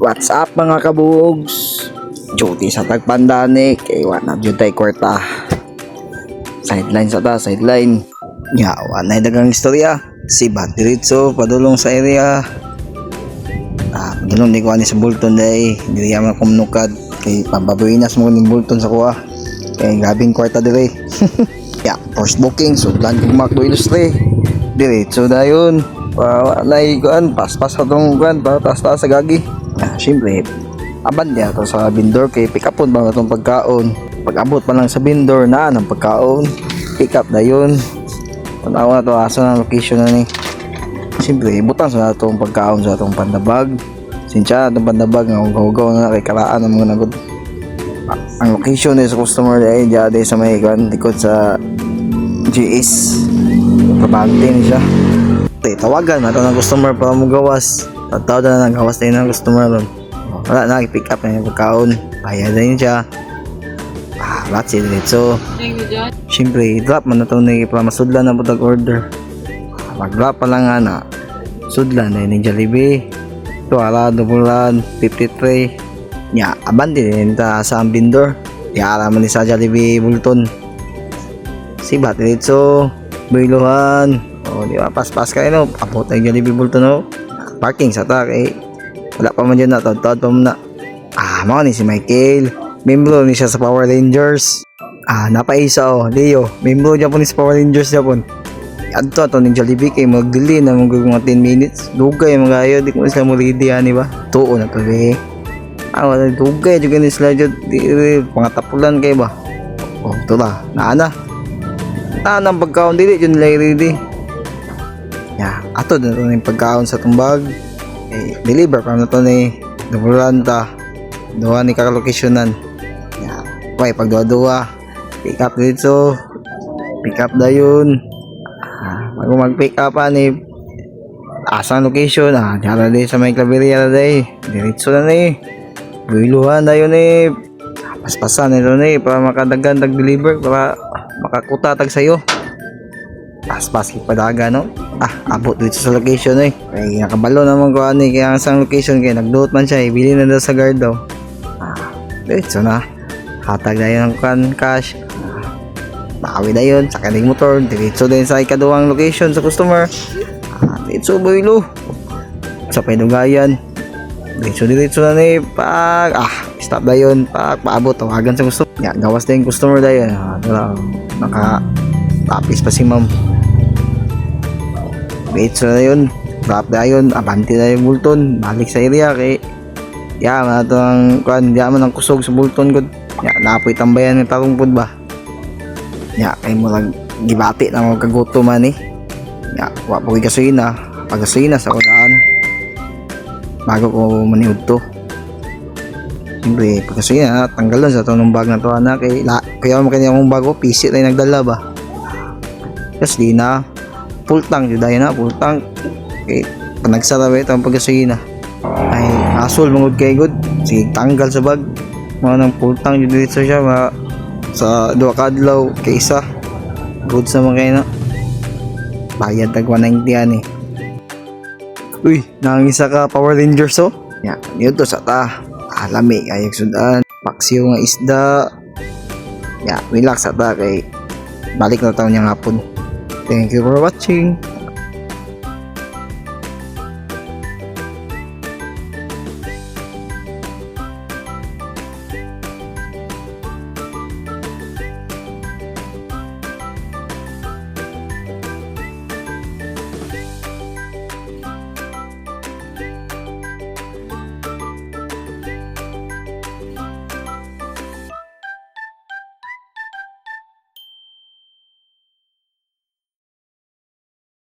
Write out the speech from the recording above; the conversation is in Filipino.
What's up mga kabugs? Duty sa tagpandani kay wala jud tay kwarta. Sideline sa ta, sideline. Ya, wala na dagang istorya. Si Bat diretso padulong sa area. Padulong di ko ani sa Bolton day. Dili man kumnukad kay pababuinas mo ning Bolton sa kuha. Kay grabing kwarta dire. Ya, first booking sudlan kog Macdo Ilustre. Diretso dayon. Walay kuan paspas atong kuan taas-taas sa gagi. Siyempre aban niya to sa vendor kay pick upon ba itong pagkaon. Pag abot pa lang sa vendor na ng pagkaon, pick up dayon. Tanawa na to asa na location na ni. Siyempre butang sa itong pagkaon sa itong pandabag. Sinsya itong pandabag nga hugaw na kay karaan ng mga nagod. Ang location ni sa customer ay diya sa may kuan likod sa GS. Trabante ni siya. Tawagan na ito ng customer para magawas. Tawag na nagawas tayo ng customer ron. Wala na, i-pick up na yung pagkaon. Bayad na yun siya. That's it. So, siyempre, drop man na ito na para masudlan na putag order. Mag-drop pa lang nga na. Sudlan na yun yung Jollibee. Tuwala, dubulan, 53. Nya, abandi din ta sa vendor. Yara man ni sa Jollibee Bolton. Si Bat dito, Biluhan. O, di ba? Pas-pas kayo, no? Abot na yung Jollibee Bolton, no? Parking sa ta, kay wala pa man dyan na, tawad pa man na. Mga ni si Michael. Membro ni siya sa Power Rangers. Napaisa, Leo. Membro dyan po ni sa Power Rangers dyan po. Adto ato ni Jollibee kay magdili na mga 10 minutes. Dugay mga ayo, di ko sila mo ready, ani ba? Tuo na to, wala dugay, juga ni sila dyan. Pangatapulan kayo ba? Ito ba? Naana ang pagkaon dili, dyan nila ready. Ato na ito yung pagkaon sa tumbag. Deliver pa na ito ni Dubulan ta. Duha ni kakalokasionan. Pag duwa-duwa, pick up dito. Pick up dayon. Bago mag-pick up ni asang location. Diyan din sa may Claveria na day. Diretso na ni. Biluhan dayon ni. Paspasan nito ni para makadagan tag-deliver. Para makakuta tag sayo. Paspas padaga, no? Abot dito sa location kay nakabalo naman ko ani kaya ang isang location kay nagduot man siya, ibili na daw sa guard daw. Dito na hatag na yun ang cash. Bawi na yun sa kaning motor, diretso din sa ikaduhang location sa customer. Dito boylo sa Penugayan, diretso na ni pag stop na yun pag paabot tawagan sa customer. Gawas na yung customer dayon. Naka tapis pa si ma'am. Diretso na yun, drop na yun, abanti na yung Bolton, balik sa area kay man ito ang man ang kusog sa Bolton good. Napoy tambayan ng tarong pod ba. Kay mo lang gibati na mga kaguto man wapoy gasolina, pag-gasolina sa kudaan bago ko manihod to. Siyempre pag-gasolina tanggalon sa itong bag na to kaya makanya akong bago pisit na nagdala ba. Kasi di na full tank jud na full tank kay panagsarawe itong paggasolina ay asol mangod kay good sige tanggal sa bag mga nang full tank jud dito siya sa duha ka adlaw kay isa good sa mga kayo na bayad tag 190 ani. Uy, nangisa ka Power Rangers dito sa ta lami kayag sudan paksiw nga isda relax sa ta kay balik na taon niyang hapon. Thank you for watching.